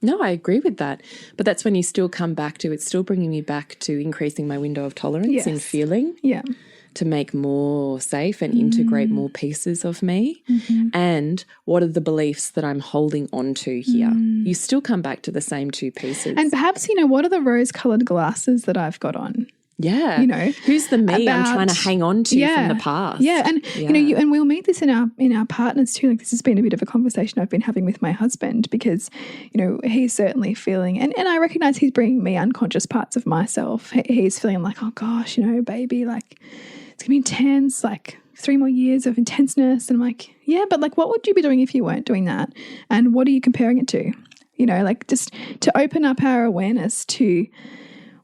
No, I agree with that. But that's when you still come back to, it's still bringing me back to increasing my window of tolerance in feeling. Yeah. to make more safe and integrate more pieces of me? And what are the beliefs that I'm holding on to here? You still come back to the same two pieces. And perhaps, what are the rose-coloured glasses that I've got on? Yeah. Who's the me I'm trying to hang on to from the past? Yeah. And, and we'll meet this in our partners too. Like, this has been a bit of a conversation I've been having with my husband because, he's certainly feeling, and I recognize he's bringing me unconscious parts of myself. He's feeling like, oh gosh, baby, like it's going to be intense, like 3 more years of intenseness. And I'm like, yeah, but like, what would you be doing if you weren't doing that? And what are you comparing it to? Like just to open up our awareness to,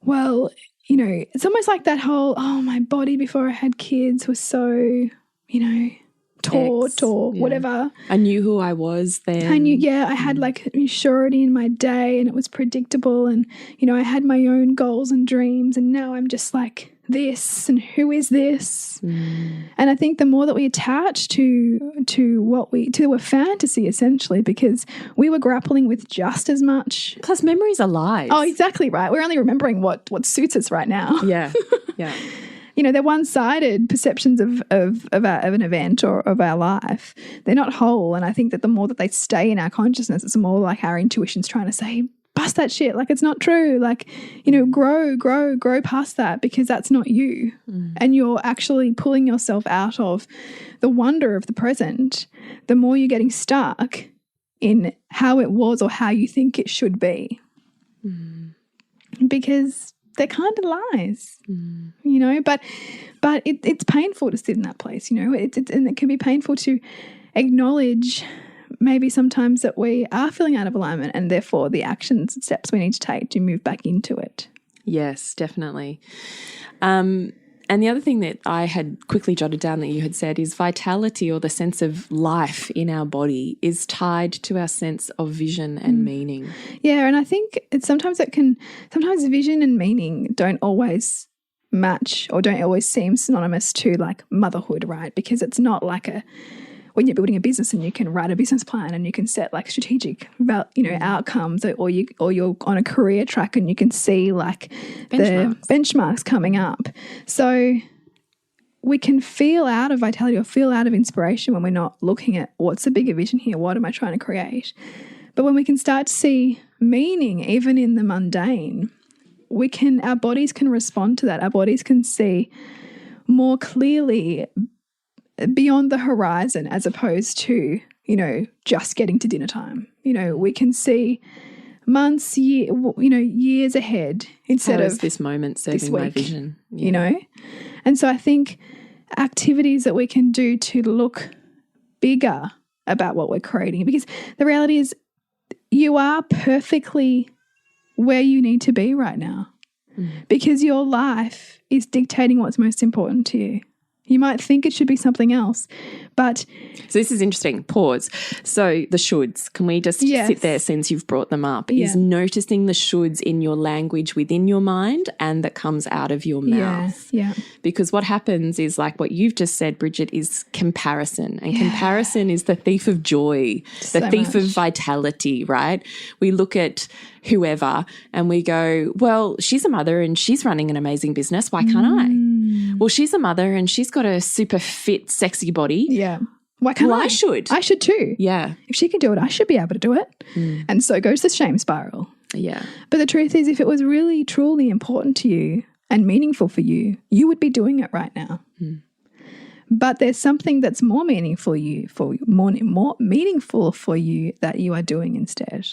well, it's almost like that whole, my body before I had kids was so, taut or whatever. I knew who I was then. I had like surety in my day and it was predictable and, I had my own goals and dreams and now I'm just like this and who is this? And I think the more that we attach to a fantasy essentially, because we were grappling with just as much. Plus memories are lies. Oh, exactly right. We're only remembering what suits us right now. Yeah. Yeah. They're one-sided perceptions of an event or of our life. They're not whole. And I think that the more that they stay in our consciousness, it's more like our intuition's trying to say, bust that shit. Like, it's not true. Like, grow past that because that's not you. And you're actually pulling yourself out of the wonder of the present. The more you're getting stuck in how it was or how you think it should be. Because they're kind of lies, but it's painful to sit in that place, and it can be painful to acknowledge maybe sometimes that we are feeling out of alignment and therefore the actions and steps we need to take to move back into it. Yes, definitely. And the other thing that I had quickly jotted down that you had said is vitality or the sense of life in our body is tied to our sense of vision and meaning. Yeah, and I think sometimes vision and meaning don't always match or don't always seem synonymous to like motherhood, right? Because it's not like when you're building a business and you can write a business plan and you can set like strategic outcomes or you're on a career track and you can see like the benchmarks coming up. So we can feel out of vitality or feel out of inspiration when we're not looking at what's the bigger vision here, what am I trying to create? But when we can start to see meaning even in the mundane, our bodies can respond to that. Our bodies can see more clearly beyond the horizon as opposed to, just getting to dinner time. We can see months, years ahead instead of this moment serving my vision. And so I think activities that we can do to look bigger about what we're creating, because the reality is you are perfectly where you need to be right now because your life is dictating what's most important to you. You might think it should be something else, but... So this is interesting. Pause. So the shoulds, can we just sit there since you've brought them up? Is noticing the shoulds in your language within your mind and that comes out of your mouth. Yeah. Because what happens is like what you've just said, Bridget, is comparison. And comparison is the thief of joy, the thief of vitality, right? We look at whoever and we go, well, she's a mother and she's running an amazing business. Why can't I? Well, she's a mother and she's got a super fit, sexy body. Yeah. Why can't I? I should. I should too. Yeah. If she can do it, I should be able to do it. And so goes the shame spiral. Yeah. But the truth is, if it was really, truly important to you and meaningful for you, you would be doing it right now. But there's something that's more meaningful more meaningful for you that you are doing instead.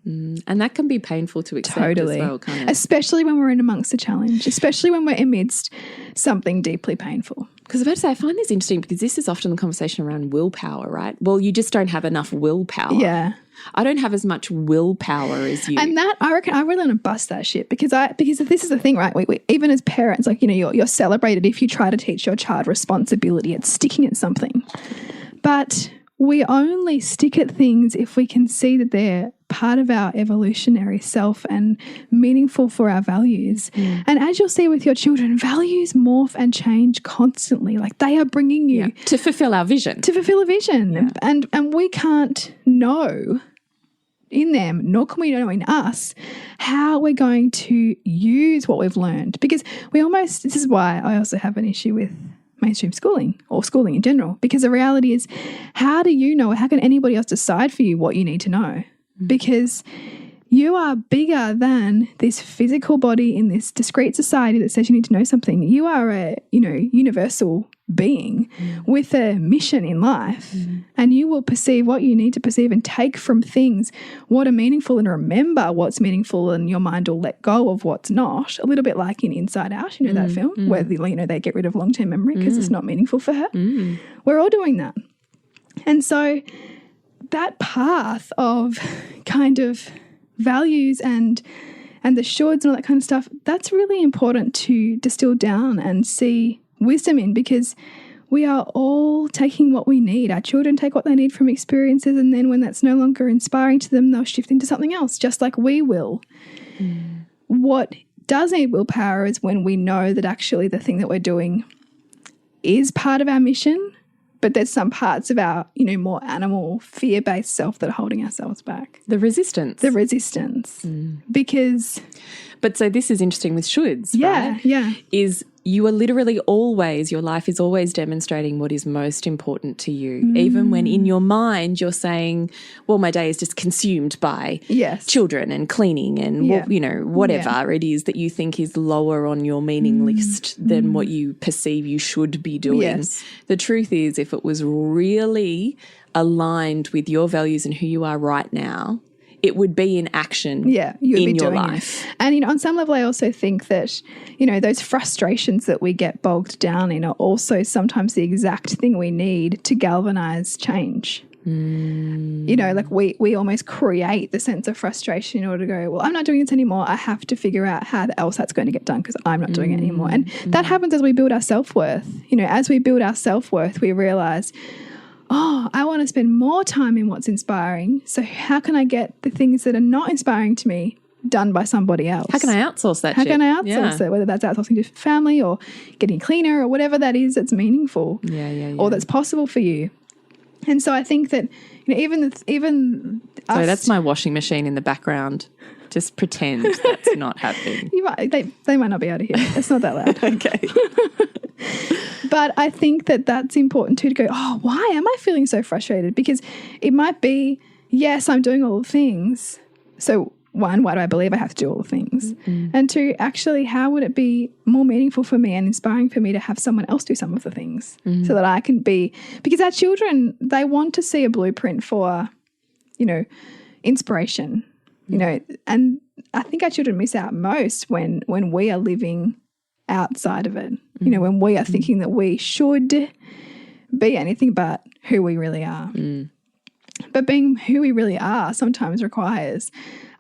And that can be painful to accept as well, can't it? Especially when we're in amongst the challenge, especially when we're amidst something deeply painful. Because I find this interesting because this is often the conversation around willpower, right? Well, you just don't have enough willpower. Yeah. I don't have as much willpower as you. And that, I reckon, I really want to bust that shit because this is the thing, right? We even as parents, like, you're celebrated if you try to teach your child responsibility at sticking at something. But we only stick at things if we can see that they're part of our evolutionary self and meaningful for our values. And as you'll see with your children, values morph and change constantly. Like they are bringing you to fulfill our vision. To fulfill a vision. Yeah. And we can't know in them, nor can we know in us, how we're going to use what we've learned. Because this is why I also have an issue with mainstream schooling or schooling in general, because the reality is, how do you know, how can anybody else decide for you what you need to know? Because you are bigger than this physical body in this discrete society that says you need to know something. You are a, universal being with a mission in life, and you will perceive what you need to perceive and take from things what are meaningful and remember what's meaningful, and your mind will let go of what's not. A little bit like in Inside Out, that film where they get rid of long-term memory because it's not meaningful for her. We're all doing that. And so that path of kind of values and the shoulds and all that kind of stuff, that's really important to distill down and see wisdom in, because we are all taking what we need. Our children take what they need from experiences, and then when that's no longer inspiring to them, they'll shift into something else, just like we will. What does need willpower is when we know that actually the thing that we're doing is part of our mission, but there's some parts of our, more animal, fear-based self that are holding ourselves back. The resistance. Because... But so this is interesting with shoulds, right? Yeah. Is you are literally always, your life is always demonstrating what is most important to you. Even when in your mind you're saying, well, my day is just consumed by children and cleaning and, whatever it is that you think is lower on your meaning list than what you perceive you should be doing. Yes. The truth is, if it was really aligned with your values and who you are right now, it would be in action you would in be your doing life. It. And, on some level I also think that, those frustrations that we get bogged down in are also sometimes the exact thing we need to galvanize change. Like we almost create the sense of frustration in order to go, well, I'm not doing this anymore. I have to figure out how else that's going to get done because I'm not doing it anymore. And that happens as we build our self-worth. As we build our self-worth, we realize, I want to spend more time in what's inspiring. So how can I get the things that are not inspiring to me done by somebody else? How can I outsource that? How can I outsource it? Whether that's outsourcing to family or getting cleaner or whatever that is that's meaningful, or that's possible for you. And so I think that even so that's my washing machine in the background. Just pretend that's not happening. They might not be able to hear it. It's not that loud. Okay. But I think that that's important too, to go, why am I feeling so frustrated? Because it might be, yes, I'm doing all the things. So one, why do I believe I have to do all the things? And two, actually, how would it be more meaningful for me and inspiring for me to have someone else do some of the things so that I can be, because our children, they want to see a blueprint for, inspiration, and I think our children miss out most when we are living outside of it, when we are thinking that we should be anything but who we really are. But being who we really are sometimes requires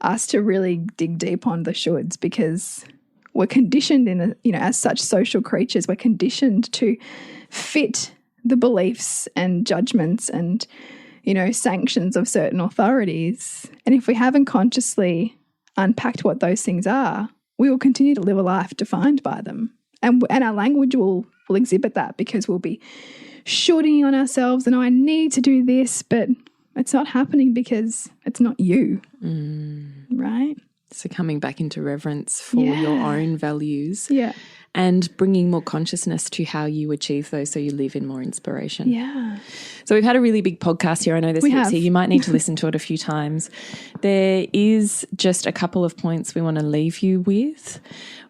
us to really dig deep on the shoulds, because we're conditioned as such social creatures, we're conditioned to fit the beliefs and judgments and, sanctions of certain authorities. And if we haven't consciously unpacked what those things are, we will continue to live a life defined by them. And our language will exhibit that, because we'll be shooting on ourselves and, I need to do this, but it's not happening because it's not you, right? So coming back into reverence for your own values Yeah. and bringing more consciousness to how you achieve those so you live in more inspiration. Yeah. So we've had a really big podcast here. I know there's heaps here. You might need to listen to it a few times. There is just a couple of points we want to leave you with,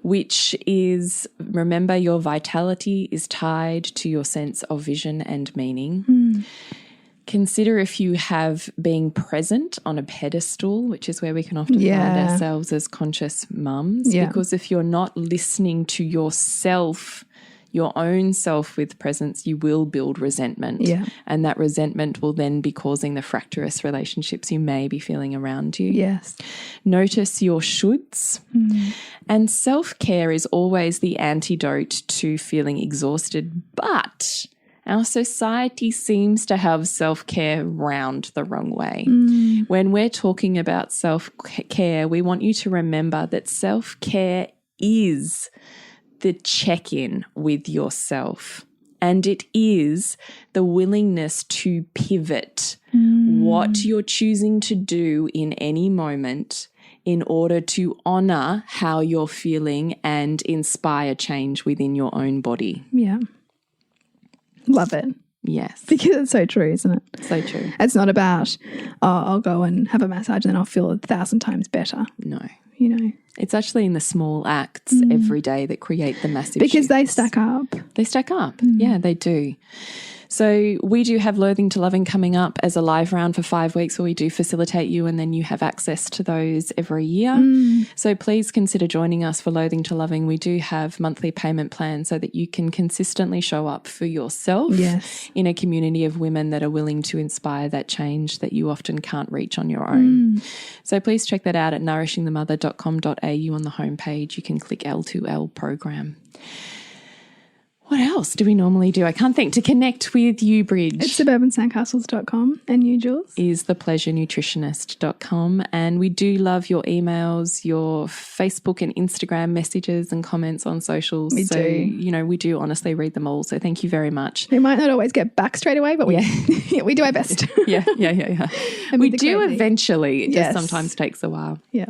which is, remember, your vitality is tied to your sense of vision and meaning. Consider if you have being present on a pedestal, which is where we can often find ourselves as conscious mums. Because if you're not listening to yourself, your own self with presence, you will build resentment. And that resentment will then be causing the fractious relationships you may be feeling around you. Yes. Notice your shoulds. And self-care is always the antidote to feeling exhausted, but our society seems to have self-care round the wrong way. When we're talking about self-care, we want you to remember that self-care is the check-in with yourself, and it is the willingness to pivot what you're choosing to do in any moment in order to honour how you're feeling and inspire change within your own body. Yeah. Love it. Yes. Because it's so true, isn't it? So true. It's not about, I'll go and have a massage and then I'll feel 1,000 times better. No. You know. It's actually in the small acts every day that create the massive Because shifts. they stack up. They stack up. Yeah, they do. So we do have Loathing to Loving coming up as a live round for 5 weeks where we do facilitate you, and then you have access to those every year. So please consider joining us for Loathing to Loving. We do have monthly payment plans so that you can consistently show up for yourself in a community of women that are willing to inspire that change that you often can't reach on your own. So please check that out at nourishingthemother.com.au on the homepage. You can click L2L program. What else do we normally do? I can't think. To connect with you, Bridge. It's suburbansandcastles.com. And you, Jules? Is thepleasurenutritionist.com. And we do love your emails, your Facebook and Instagram messages and comments on socials. We do. You know, we do honestly read them all. So thank you very much. We might not always get back straight away, but we do our best. Yeah. We do eventually. It just sometimes takes a while. Yeah.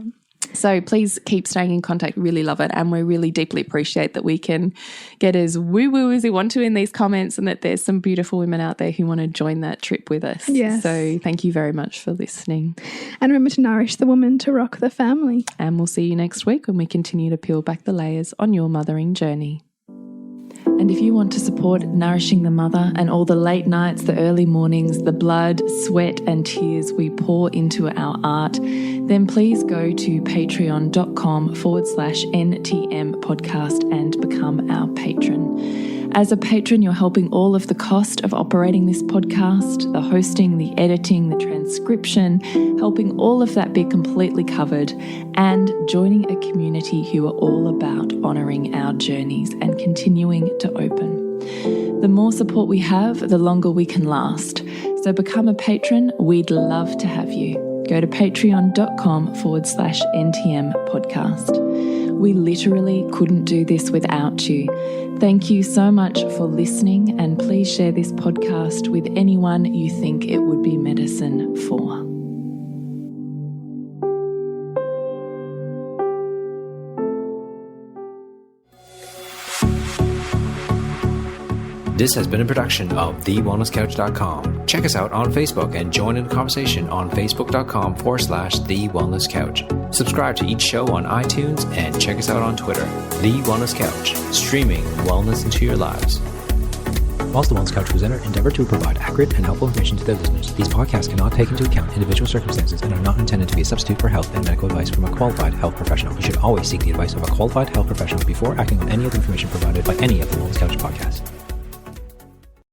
So please keep staying in contact. Really love it. And we really deeply appreciate that we can get as woo-woo as we want to in these comments, and that there's some beautiful women out there who want to join that trip with us. Yes. So thank you very much for listening. And remember to nourish the woman to rock the family. And we'll see you next week when we continue to peel back the layers on your mothering journey. And if you want to support Nourishing the Mother and all the late nights, the early mornings, the blood, sweat and tears we pour into our art, then please go to patreon.com/NTM podcast and become our patron. As a patron, you're helping all of the cost of operating this podcast, the hosting, the editing, the transcription, helping all of that be completely covered, and joining a community who are all about honouring our journeys and continuing to open. The more support we have, the longer we can last. So become a patron. We'd love to have you. Go to patreon.com/NTM podcast. We literally couldn't do this without you. Thank you so much for listening, and please share this podcast with anyone you think it would be medicine for. This has been a production of TheWellnessCouch.com. Check us out on Facebook and join in the conversation on Facebook.com/TheWellnessCouch. Subscribe to each show on iTunes and check us out on Twitter. The Wellness Couch, streaming wellness into your lives. Whilst the Wellness Couch presenter endeavor to provide accurate and helpful information to their listeners, these podcasts cannot take into account individual circumstances and are not intended to be a substitute for health and medical advice from a qualified health professional. You should always seek the advice of a qualified health professional before acting on any of the information provided by any of the Wellness Couch podcasts.